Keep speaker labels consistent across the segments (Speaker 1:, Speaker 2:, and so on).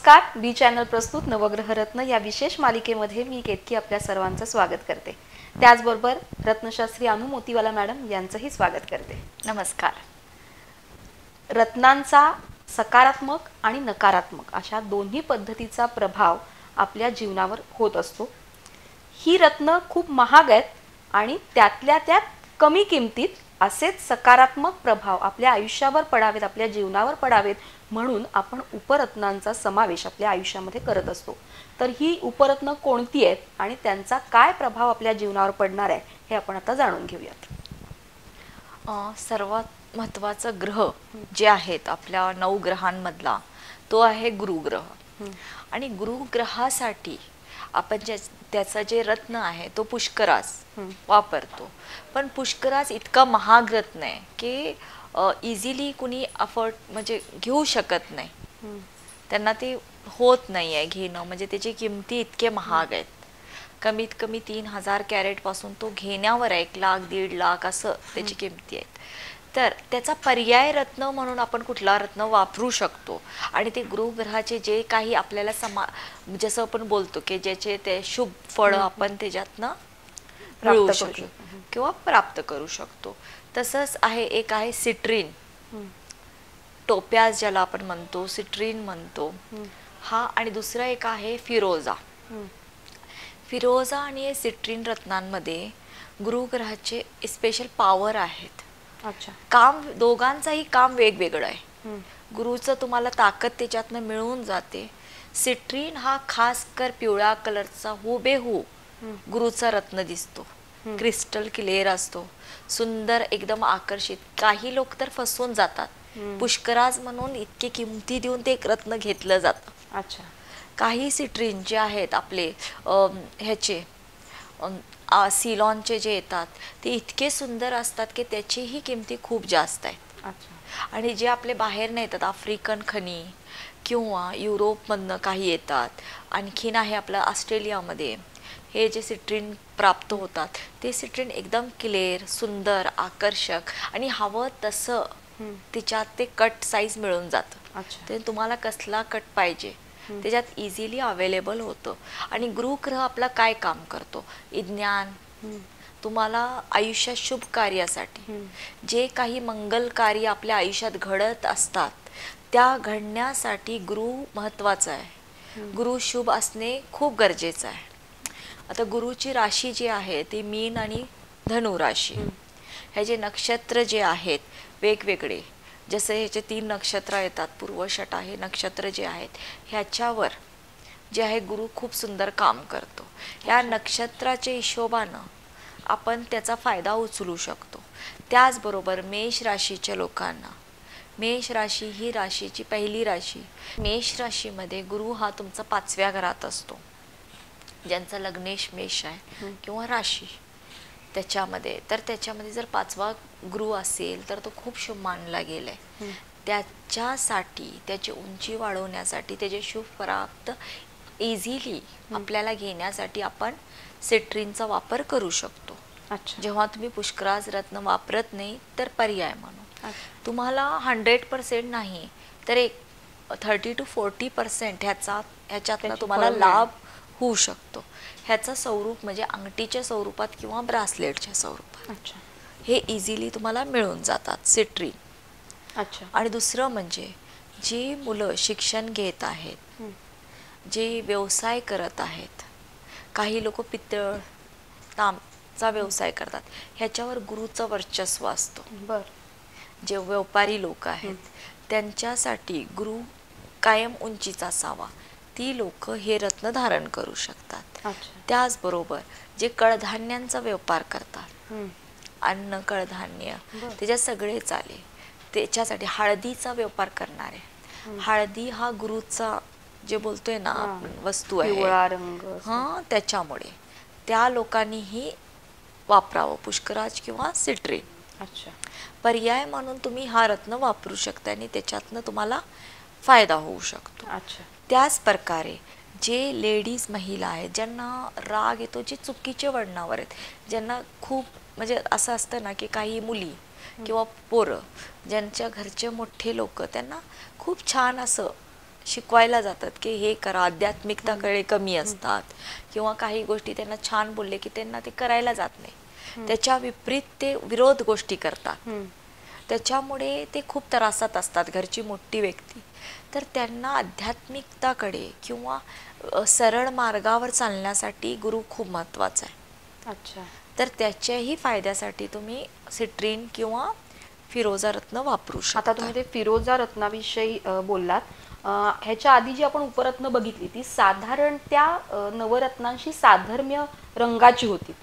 Speaker 1: नमस्कार. बी चॅनल प्रस्तुत नवग्रह रत्न या विशेष मालिकेमध्ये मी केतकी आपल्या सर्वांचं स्वागत करते. त्याचबरोबर रत्नशास्त्री अनु मोतीवाला मॅडम यांचंही स्वागत करते.
Speaker 2: नमस्कार.
Speaker 1: रत्नांचा सकारात्मक आणि नकारात्मक अशा दोन्ही पद्धतीचा प्रभाव आपल्या जीवनावर होत असतो. ही रत्न खूप महाग आहेत आणि त्यातल्या त्यात कमी किमतीत असेच सकारात्मक प्रभाव आपल्या आयुष्यावर पडावेत, आपल्या जीवनावर पडावेत म्हणून आपण उपरत्नांचा समावेश आपल्या आयुष्यामध्ये करत असतो. तर ही उपरत्न कोणती आहेत आणि त्यांचा काय प्रभाव आपल्या जीवनावर पडणार आहे हे आपण आता जाणून घेऊयात.
Speaker 2: सर्वात महत्त्वाचं ग्रह जे आहेत आपल्या 9 ग्रहांमधला तो आहे गुरुग्रह. आणि गुरुग्रहासाठी आपण त्याचा जे रत्न आहे तो पुष्कराज वापरतो. पण पुष्कराज इतका महाग रत्न आहे की इझिली कुणी अफोर्ड म्हणजे घेऊ शकत नाही. त्यांना ते होत नाही आहे घेणं, म्हणजे त्याची किमती इतके महाग आहेत. कमीत कमी 3000 कॅरेट पासून तो घेण्यावर 1 लाख 1.5 लाख असं त्याची किमती आहेत. तर त्याचा पर्याय रत्न म्हणून आपण कुठला रत्न वापरू शकतो. आणि ते गृहग्रहाचे जे काही आपल्याला जसं आपण बोलतो की ज्याचे ते शुभ फळ आपण त्याच्यातनं मिळवू शकतो किंवा प्राप्त करू शकतो. तसंच आहे एक आहे सिट्रीन, टोप्याज ज्याला आपण म्हणतो, सिट्रीन म्हणतो हा. आणि दुसरा एक आहे फिरोजा. फिरोजा आणि सिट्रीन रत्नांमध्ये गुरुग्रहाचे स्पेशल पॉवर आहेत.
Speaker 1: अच्छा.
Speaker 2: काम दोघांचाही काम वेगवेगळं आहे. गुरुचं तुम्हाला ताकद त्याच्यातनं मिळून जाते. सिट्रीन हा खास कर पिवळ्या कलरचा हुबेहू गुरुचा रत्न दिसतो. क्रिस्टल क्लिअर असतो, सुंदर एकदम आकर्षित. काही लोक तर फसवून जातात. पुष्कराज म्हणून इतके किमती देऊन ते एक रत्न घेतलं जातं.
Speaker 1: अच्छा.
Speaker 2: काही सिट्रीन जे आहेत आपले ह्याचे सिलॉनचे जे येतात ते इतके सुंदर असतात की त्याचीही किमती खूप जास्त आहेत.
Speaker 1: अच्छा.
Speaker 2: आणि जे आपले बाहेर नाही येतात, आफ्रिकन खनी किंवा युरोपमधनं काही येतात. आणखीन आहे आपलं ऑस्ट्रेलियामध्ये हे जे सिट्रीन प्राप्त होतात ते सिट्रीन एकदम क्लिअर, सुंदर, आकर्षक आणि हवं तसं त्याच्यात ते कट साईज मिळून जातं. ते तुम्हाला कसला कट पाहिजे त्याच्यात इझिली अवेलेबल होतं. आणि गुरुग्रह आपला काय काम करतो, विज्ञान, तुम्हाला आयुष्यात शुभ कार्यासाठी जे काही मंगल कार्य आपल्या आयुष्यात घडत असतात त्या घडण्यासाठी गुरु महत्त्वाचा आहे. गुरु शुभ असणे खूप गरजेचं आहे. आता गुरुची राशी जी आहे ती मीन आणि धनु राशी. हे जे नक्षत्र जे आहेत वेगवेगळे, जसे ह्याचे 3 नक्षत्र येतात, पूर्वषटा हे नक्षत्र जे आहेत ह्याच्यावर जे आहे गुरु खूप सुंदर काम करतो. या नक्षत्राच्या हिशोबानं आपण त्याचा फायदा उचलू शकतो. त्याचबरोबर मेष राशीच्या लोकांना, मेष राशी ही राशीची पहिली राशी. मेष राशीमध्ये गुरु हा तुमचा 5व्या घरात असतो. ज्यांचा लग्नेश मेष आहे किंवा राशी त्याच्यामध्ये, तर त्याच्यामध्ये जर 5वा गुरु असेल तर तो खूप शुभ मानला गेलाय. त्याच्यासाठी त्याची उंची वाढवण्यासाठी त्याचे शुभ प्राप्त इझिली आपल्याला घेण्यासाठी आपण सिट्रीनचा वापर करू शकतो. जेव्हा तुम्ही पुष्कराज रत्न वापरत नाही तर पर्याय म्हणून तुम्हाला 100% नाही तर एक 30 to 40% ह्याच्यातनं तुम्हाला लाभ होऊ शकतो. ह्याचं स्वरूप म्हणजे अंगठीच्या स्वरूपात किंवा ब्रासलेटच्या स्वरूपात हे इझिली तुम्हाला मिळून जातात सिट्रीन.
Speaker 1: अच्छा.
Speaker 2: आणि दुसरं म्हणजे जी मुलं शिक्षण घेत आहेत, जे व्यवसाय करत आहेत, काही लोक पितळ तांबचा व्यवसाय करतात, ह्याच्यावर गुरुचं वर्चस्व असतो. जे व्यापारी लोक आहेत त्यांच्यासाठी गुरु कायम उंचीचा असावा. ती लोक हे रत्न धारण करू शकतात. त्याचबरोबर जे कडधान्यांचा व्यापार करतात, अन्न कडधान्य त्याच्यात सगळे चालेल, त्याच्यासाठी हळदीचा व्यापार करणारे, हळदी हा गुरुचा जे बोलतोय ना वस्तू आहे, त्याच्यामुळे त्या लोकांनीही वापरावं पुष्कराज किंवा सिट्रीन.
Speaker 1: अच्छा.
Speaker 2: पर्याय म्हणून तुम्ही हा रत्न वापरू शकता आणि त्याच्यातनं तुम्हाला फायदा होऊ शकतो.
Speaker 1: अच्छा.
Speaker 2: त्याच प्रकारे जे लेडीज महिला आहेत ज्यांना राग येतो, जे चुकीचे वळणावर आहेत, ज्यांना खूप म्हणजे असं असतं ना की काही मुली किंवा पोरं ज्यांच्या घरचे मोठे लोक त्यांना खूप छान असं शिकवायला जातात की हे करा, आध्यात्मिकताकडे कमी असतात किंवा काही गोष्टी त्यांना छान बोलले की त्यांना ते करायला जात नाही, त्याच्या विपरीत ते विरोध गोष्टी करतात. त्याच्यामुळे ते खूप त्रासात असतात, घरची मोठी व्यक्ती. तर त्यांना आध्यात्मिकताकडे किंवा सरळ मार्गावर चालण्यासाठी गुरु खूप महत्त्वाचा आहे.
Speaker 1: अच्छा.
Speaker 2: तर त्याच्याही फायद्यासाठी तुम्ही सिट्रीन किंवा फिरोजा रत्न वापरू शकता.
Speaker 1: आता तुम्ही ते फिरोजा रत्नाविषयी बोललात. ह्याच्या आधी जी आपण उपरत्न बघितली ती साधारण त्या नवरत्नांशी साधर्म्य रंगाची होती.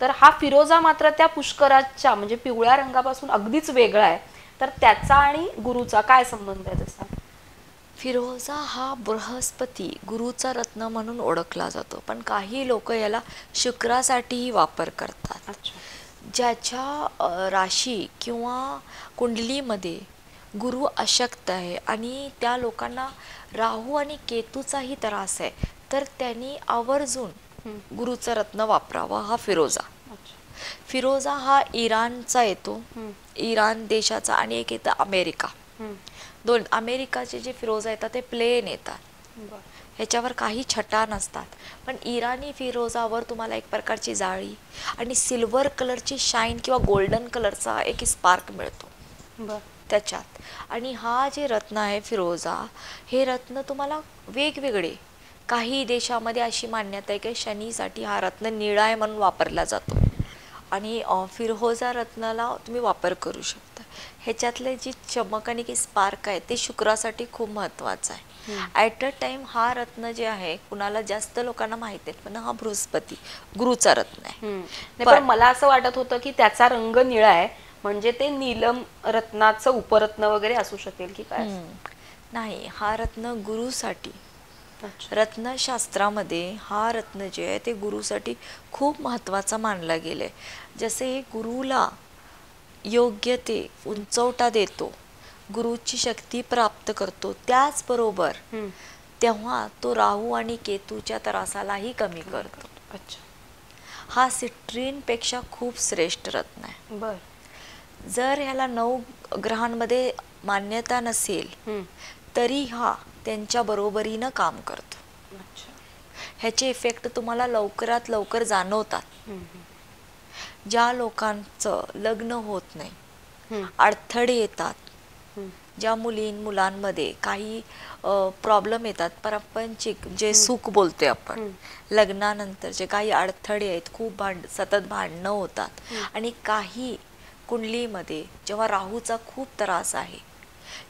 Speaker 1: तर हा फिरोजा मात्र त्या पुष्कराच्या म्हणजे पिवळ्या रंगापासून अगदीच वेगळा आहे. तर त्याचा आणि गुरुचा काय संबंध आहे तसा?
Speaker 2: फिरोजा हा बृहस्पती गुरुचा रत्न म्हणून ओळखला जातो, पण काही लोक याला शुक्रासाठीही वापर करतात.
Speaker 1: अच्छा.
Speaker 2: ज्याच्या राशी किंवा कुंडलीमध्ये गुरु अशक्त आहे आणि त्या लोकांना राहू आणि केतूचाही त्रास आहे, तर त्यांनी आवर्जून गुरुचा रत्न वापरावा हा फिरोजा.
Speaker 1: अच्छा.
Speaker 2: फिरोजा हा इराणचा येतो, इराण देशाचा, आणि एक येतं अमेरिका. दोन अमेरिकाचे जे फिरोजा येतात ते प्लेन येतात, ह्याच्यावर काही छटा नसतात. पण इराणी फिरोजावर तुम्हाला एक प्रकारची जाळी आणि सिल्वर कलरची शाईन किंवा गोल्डन कलरचा एक स्पार्क मिळतो त्याच्यात. आणि हा जे रत्न आहे फिरोजा, हे रत्न तुम्हाला वेगवेगळे, काही देशामध्ये अशी मान्यता आहे की शनीसाठी हा रत्न निळा आहे म्हणून वापरला जातो, आणि फिरोजा रत्नाला तुम्ही वापर करू शकता. ह्याच्यातले जी चमक आणि की स्पार्क आहे ते शुक्रासाठी खूप महत्त्वाचं आहे. ॲट अ टाइम हा रत्न जे आहे कुणाला जास्त लोकांना माहित आहे, पण हा बृहस्पती गुरुचा रत्न आहे.
Speaker 1: पण मला असं वाटत होतं की त्याचा रंग निळा आहे म्हणजे ते नीलम रत्नाचं उपरत्न वगैरे असू शकेल की काय?
Speaker 2: नाही, हा रत्न गुरुसाठी, रत्नशास्त्रामध्ये हा रत्न जे आहे ते गुरुसाठी खूप महत्त्वाचा मानला गेलाय. जसे गुरुला योग्य ते उंचवटा देतो, गुरुची शक्ती प्राप्त करतो, त्याचबरोबर तेव्हा तो राहू आणि केतूच्या त्रासालाही कमी करतो.
Speaker 1: अच्छा.
Speaker 2: हा सिट्रीन पेक्षा खूप श्रेष्ठ रत्न आहे.
Speaker 1: बर.
Speaker 2: जर ह्याला 9 ग्रहांमध्ये मान्यता नसेल तरी हा त्यांच्या बरोबरीनं काम करतो.
Speaker 1: अच्छा.
Speaker 2: ह्याचे इफेक्ट तुम्हाला लवकरात लवकर जाणवतात. ज्या लोकांचं लग्न होत नाही, अडथळे येतात, ज्या मुलांमध्ये काही प्रॉब्लेम येतात, प्रापंचिक जे सुख बोलतोय आपण, लग्नानंतर जे काही अडथळे आहेत, खूप सतत भांडणं होतात, आणि काही कुंडलीमध्ये जेव्हा राहूचा खूप त्रास आहे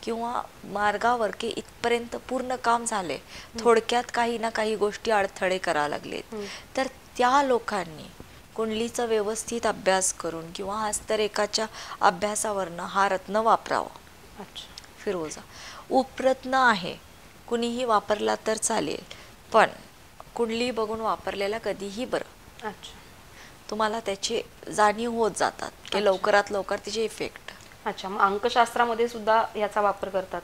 Speaker 2: किंवा मार्गावर की इथपर्यंत पूर्ण काम झाले, थोडक्यात काही ना काही गोष्टी अडथळे करायला लागलेत, तर त्या लोकांनी कुंडलीचा व्यवस्थित अभ्यास करून किंवा हस्तरेखाच्या अभ्यासावरनं हा रत्न वापरावा.
Speaker 1: अच्छा.
Speaker 2: फिरोजा उपरत्न आहे, कुणीही वापरला तर चालेल, पण कुंडली बघून वापरलेला कधीही बरं.
Speaker 1: अच्छा.
Speaker 2: तुम्हाला त्याची जाणीव होत जातात की लवकरात लवकर त्याचे इफेक्ट.
Speaker 1: अच्छा. मग अंकशास्त्रामध्ये सुद्धा याचा वापर करतात?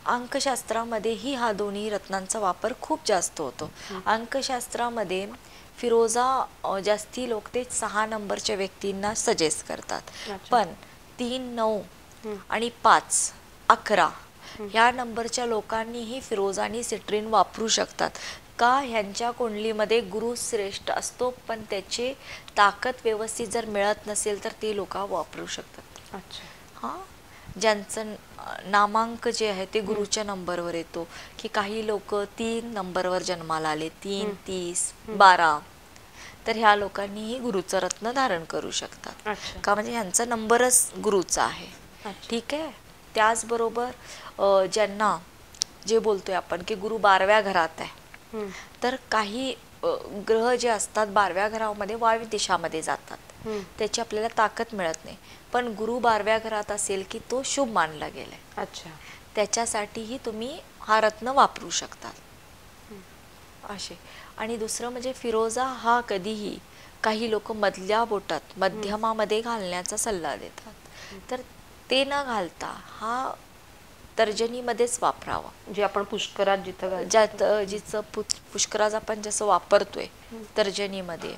Speaker 2: अंकशास्त्रामध्येही हा दोन्ही रत्नांचा वापर खूप जास्त होतो. अंकशास्त्रामध्ये फिरोजा जास्ती लोक ते 6 नंबरच्या व्यक्तींना सजेस्ट करतात, पण 3, 9 आणि 5, 11 ह्या नंबरच्या लोकांनीही फिरोजा आणि सिट्रीन वापरू शकतात. का? ह्यांच्या कुंडलीमध्ये गुरु श्रेष्ठ असतो, पण त्याचे ताकद व्यवस्थित जर मिळत नसेल तर ते लोक वापरू शकतात.
Speaker 1: अच्छा.
Speaker 2: हां, ज्यांचं नामांक जे आहे ते गुरुच्या नंबरवर येतो, की काही लोक 3 नंबरवर जन्माला आले, 3, 30, 12, तर ह्या लोकांनीही गुरुचं रत्न धारण करू शकतात. का? म्हणजे ह्यांचा नंबरच गुरुचा आहे. ठीक आहे. त्याचबरोबर ज्यांना जे बोलतोय आपण की गुरु 12व्या घरात आहे, तर काही ग्रह जे असतात 12व्या घरामध्ये वायव्य दिशामध्ये जातात, त्याची आपल्याला ताकद मिळत नाही, पण गुरु 12व्या घरात असेल की तो शुभ मानला गेलाय.
Speaker 1: अच्छा.
Speaker 2: त्याच्यासाठीही तुम्ही हा रत्न वापरू शकतात असे. आणि दुसरं म्हणजे फिरोजा हा कधीही काही लोक मधल्या बोटात मध्यमामध्ये घालण्याचा सल्ला देतात, तर ते न घालता हा तर्जनीमध्येच वापरावा.
Speaker 1: जे आपण पुष्करात
Speaker 2: जिचं पुष्कराज आपण जसं वापरतोय तर्जनीमध्ये,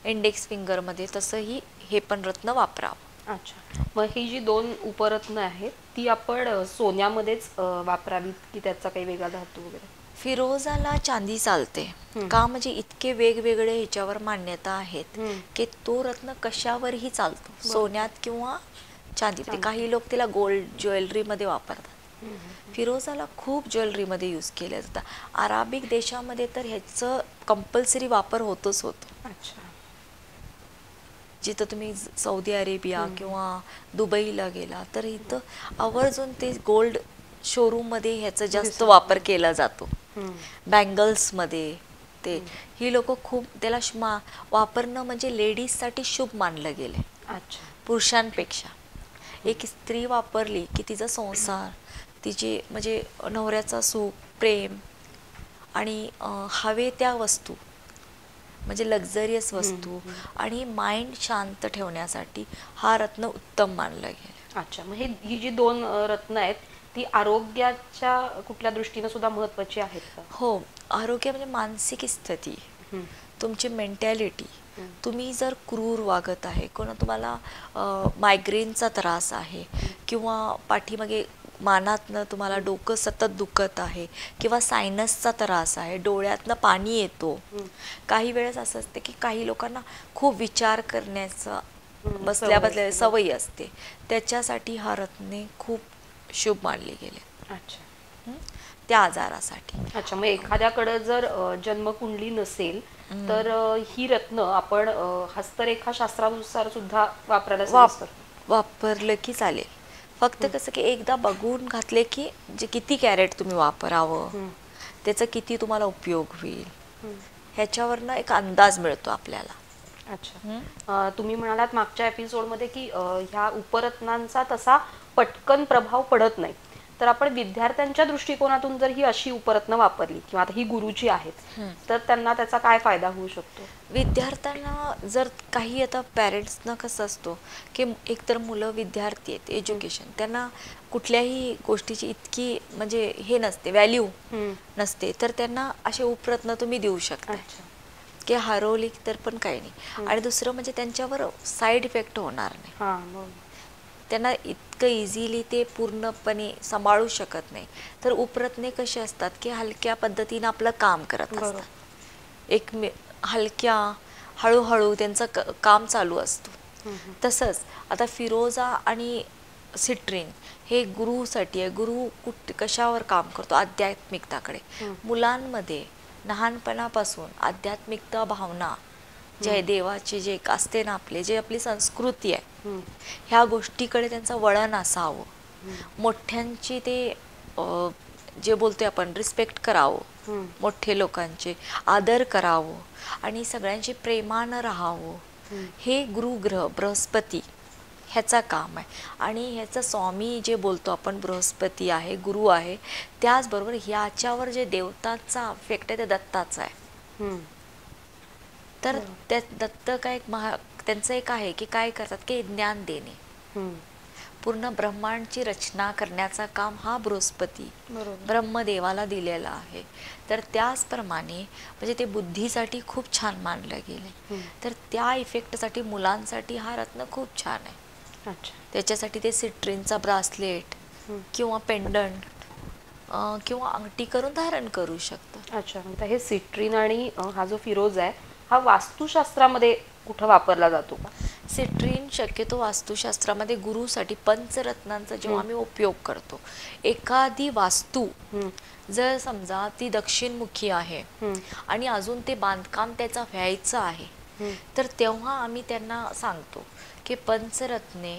Speaker 2: इंडेक्स फिंगरमध्ये, तसंही हे पण रत्न वापरावं.
Speaker 1: अच्छा, मग ही जी 2 उपरत्न आहेत ती आपण सोन्यामध्येच वापरावीत की त्याचा काही वेगळा धातू वगैरे?
Speaker 2: फिरोजाला चांदी चालते. का म्हणजे इतके वेगवेगळे ह्याच्यावर मान्यता आहेत की तो रत्न कशावरही चालतो, सोन्यात किंवा चांदीमध्ये. काही लोक तिला गोल्ड ज्वेलरीमध्ये वापरतात. फिरोजाला खूप ज्वेलरीमध्ये यूज केलं जातं. अराबिक देशामध्ये तर ह्याचं कंपल्सरी वापर होतच होतो.
Speaker 1: अच्छा.
Speaker 2: जिथं तुम्ही सौदी अरेबिया किंवा दुबईला गेला तर इथं आवर्जून ते गोल्ड शोरूममध्ये ह्याचा जास्त वापर केला जातो. बँगल्समध्ये ते ही लोक खूप त्याला वापरणं म्हणजे लेडीजसाठी शुभ मानलं गेले.
Speaker 1: अच्छा.
Speaker 2: पुरुषांपेक्षा एक स्त्री वापरली की तिचा संसार, तिचे म्हणजे नवऱ्याचा सुख, प्रेम आणि हवे त्या वस्तू म्हणजे लक्झरियस वस्तू आणि माइंड शांत ठेवण्यासाठी हा रत्न उत्तम मानला गेला.
Speaker 1: अच्छा, मग ही जी 2 रत्न आहेत ती आरोग्याच्या कुठल्या दृष्टीने सुद्धा महत्वाची आहेत का?
Speaker 2: हो, आरोग्य म्हणजे मानसिक स्थिती, तुमची मेंटॅलिटी. तुम्ही जर क्रूर वागत आहे, कोणा तुम्हाला मायग्रेनचा त्रास आहे किंवा पाठीमागे मानातनं तुम्हाला डोकं सतत दुखत आहे किंवा सायनसचा त्रास आहे, डोळ्यातनं पाणी येतो. काही वेळेस असं असते की काही लोकांना खूप विचार करण्याचा बसल्या सवयी असते, त्याच्यासाठी हा रत्ने खूप शुभ मानले गेले.
Speaker 1: अच्छा.
Speaker 2: त्या आजारासाठी.
Speaker 1: अच्छा, मग एखाद्याकडे जर जन्मकुंडली नसेल तर ही रत्न आपण हस्तरेखा शास्त्रानुसार सुद्धा वापरायला
Speaker 2: वापरलं की चालेल. फक्त कसं की एकदा बघून घातले की जे किती कॅरेट तुम्ही वापरावं, त्याचा किती तुम्हाला उपयोग होईल, ह्याच्यावरनं एक अंदाज मिळतो आपल्याला.
Speaker 1: अच्छा, तुम्ही म्हणालात मागच्या एपिसोडमध्ये की ह्या उपरत्नांचा तसा पटकन प्रभाव पडत नाही, तर आपण विद्यार्थ्यांच्या दृष्टिकोनातून जर ही अशी उपरत्न वापरली किंवा आता ही गुरुची आहेत तर त्यांना त्याचा काय फायदा होऊ शकतो?
Speaker 2: विद्यार्थ्यांना जर काही आता पॅरेंट्सना कसं असतो की एकतर मुलं विद्यार्थी आहेत, एज्युकेशन, त्यांना कुठल्याही गोष्टीची इतकी म्हणजे हे नसते, व्हॅल्यू नसते, तर त्यांना असे उपरत्न तुम्ही देऊ शकता की हरवली तर पण काही नाही. आणि दुसरं म्हणजे त्यांच्यावर साईड इफेक्ट होणार नाही. त्यांना इतकं इझिली ते पूर्णपणे सांभाळू शकत नाही. तर उपरत्ने कसे असतात की हलक्या पद्धतीनं आपलं काम करत असतात, एक हलक्या हळूहळू त्यांचं काम चालू असतो. तसंच आता फिरोजा आणि सिट्रीन हे गुरुसाठी आहे. गुरु कशावर काम करतो? आध्यात्मिकताकडे. मुलांमध्ये लहानपणापासून आध्यात्मिकता भावना जे देवाचे जे असते ना, जे आपली संस्कृती आहे, ह्या गोष्टीकडे त्यांचं वळण असावं. मोठ्यांची ते जे बोलतोय आपण रिस्पेक्ट करावं, मोठे लोकांचे आदर करावं आणि सगळ्यांशी प्रेमानं राहावं, हे गुरुग्रह बृहस्पती ह्याचा काम आहे. आणि ह्याचा स्वामी जे बोलतो आपण बृहस्पती आहे, गुरु आहे. त्याचबरोबर ह्याच्यावर जे देवतांचा इफेक्ट आहे ते दत्ताचा आहे. तर त्या दत्त काय त्यांचं एक आहे की काय करतात की ज्ञान देणे, पूर्ण ब्रह्मांडची रचना करण्याचा काम हा बृहस्पती ब्रह्मदेवाला दिलेला आहे. तर त्याचप्रमाणे म्हणजे ते बुद्धीसाठी खूप छान मानलं गेले. तर त्या इफेक्टसाठी मुलांसाठी हा रत्न खूप छान आहे. त्याच्यासाठी ते सिट्रीनचा ब्रासलेट किंवा पेंडंट किंवा अंगठी करून धारण करू शकतात.
Speaker 1: अच्छा, म्हणजे हे सिट्रीन आणि हा जो फिरोज आहे हा वास्तुशास्त्रामध्ये कुठं वापरला जातो का?
Speaker 2: सिट्रीन शक्यतो वास्तुशास्त्रामध्ये गुरुसाठी पंचरत्नांचा जेव्हा आम्ही उपयोग करतो, एखादी वास्तू जर समजा ती दक्षिणमुखी आहे आणि अजून ते बांधकाम त्याचा व्हायचं आहे, तर तेव्हा आम्ही त्यांना सांगतो की पंचरत्ने,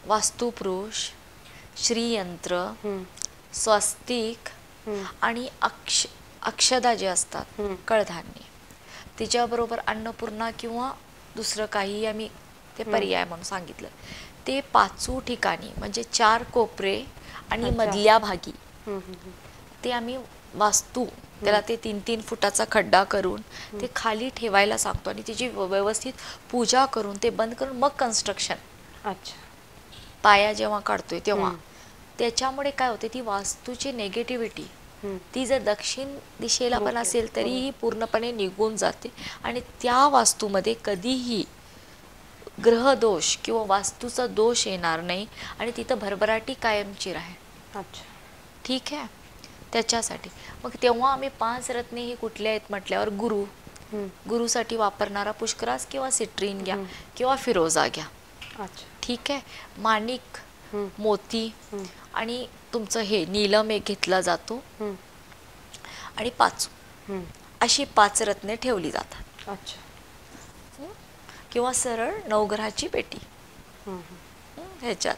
Speaker 2: वास्तुपुरुष, श्रीयंत्र, स्वस्तिक आणि अक्षदा जे असतात कडधान्य, तिच्याबरोबर अन्नपूर्णा किंवा दुसरं काही आम्ही ते पर्याय म्हणून सांगितलं. ते 5 ठिकाणी म्हणजे 4 कोपरे आणि मधल्या भागी ते आम्ही वास्तू त्याला ते 3-3 फुटाचा खड्डा करून ते खाली ठेवायला सांगतो आणि तिची व्यवस्थित पूजा करून ते बंद करून मग कन्स्ट्रक्शन.
Speaker 1: अच्छा,
Speaker 2: पाया जेव्हा काढतोय तेव्हा त्याच्यामुळे काय होते, ती वास्तूची नेगेटिव्हिटी ती जर दक्षिण दिशेला पण असेल तरीही पूर्णपणे निघून जाते आणि त्या वास्तूमध्ये कधीही ग्रह दोष किंवा वास्तूचा दोष येणार नाही आणि तिथं भरभराटी कायमची राहील.
Speaker 1: अच्छा.
Speaker 2: ठीक आहे. त्याच्यासाठी मग तेव्हा आम्ही 5 रत्ने ही कुठले आहेत म्हटल्यावर गुरु, गुरुसाठी वापरणारा पुष्कराज किंवा सिट्रीन घ्या किंवा फिरोजा घ्या.
Speaker 1: अच्छा.
Speaker 2: ठीक आहे. माणिक, मोती आणि तुमचं हे नीलम एक घेतला जातो आणि पाचू, अशी 5 रत्ने ठेवली जातात.
Speaker 1: अच्छा.
Speaker 2: किंवा सरळ नवग्रहाची पेटी ह्याच्यात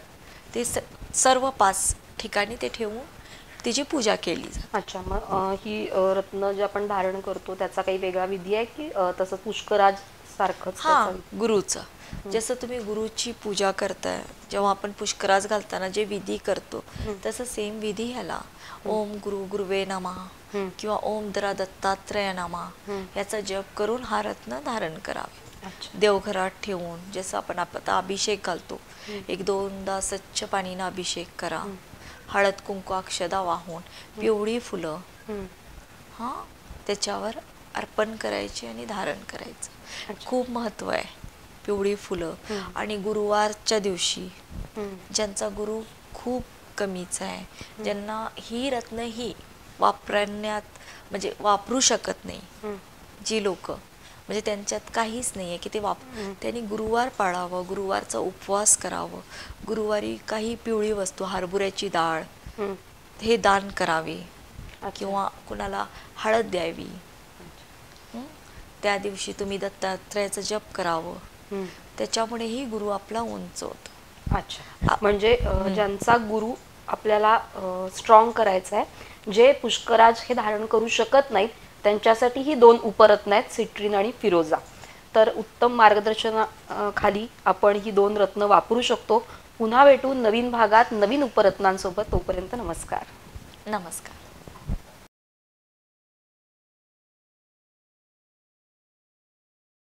Speaker 2: ते सर्व 5 ठिकाणी ते ठेवून तिची पूजा केली जाते.
Speaker 1: अच्छा. मग ही रत्न जे आपण धारण करतो त्याचा काही वेगळा विधी आहे की तसं पुष्कराज सारखंच?
Speaker 2: हा, गुरुचं जसं तुम्ही गुरुची पूजा करताय, जेव्हा आपण पुष्कराज घालताना जे विधी करतो तसं सेम विधी ह्याला ओम गुरु गुरुवे नमः किंवा ओम दरा दत्तात्रय नमः याचा जप करून हा रत्न धारण करावे. देवघरात ठेवून जसं आपण आता अभिषेक घालतो, 1-2दा स्वच्छ पाणीनं अभिषेक करा, हळद कुंकू अक्षदा वाहून पिवळी फुलं त्याच्यावर अर्पण करायची आणि धारण करायचं. खूप महत्व आहे पिवळी फुलं. आणि गुरुवारच्या दिवशी ज्यांचा गुरु खूप कमीच आहे, ज्यांना ही रत्न ही वापरण्यात म्हणजे वापरू शकत नाही, जी लोक म्हणजे त्यांच्यात काहीच नाही आहे की ते त्यांनी गुरुवार पाळावं, गुरुवारचा उपवास करावं, गुरुवारी काही पिवळी वस्तू, हरभऱ्याची डाळ हे दान करावे किंवा कुणाला हळद द्यावी. त्या दिवशी तुम्ही दत्तात्रयाचं जप करावं, त्याच्यामुळेही गुरु आपला उंच होतो.
Speaker 1: अच्छा. म्हणजे ज्यांचा गुरु आपल्याला स्ट्रॉंग करायचा आहे, जे पुष्कराज हे धारण करू शकत नाहीत, त्यांच्यासाठी ही 2 उपरत्न आहेत, सिट्रीन आणि फिरोजा. तर उत्तम मार्गदर्शनाखाली आपण ही 2 रत्न वापरू शकतो. पुन्हा भेटू नवीन भागात नवीन उपरत्नांसोबत. तोपर्यंत नमस्कार.
Speaker 2: नमस्कार.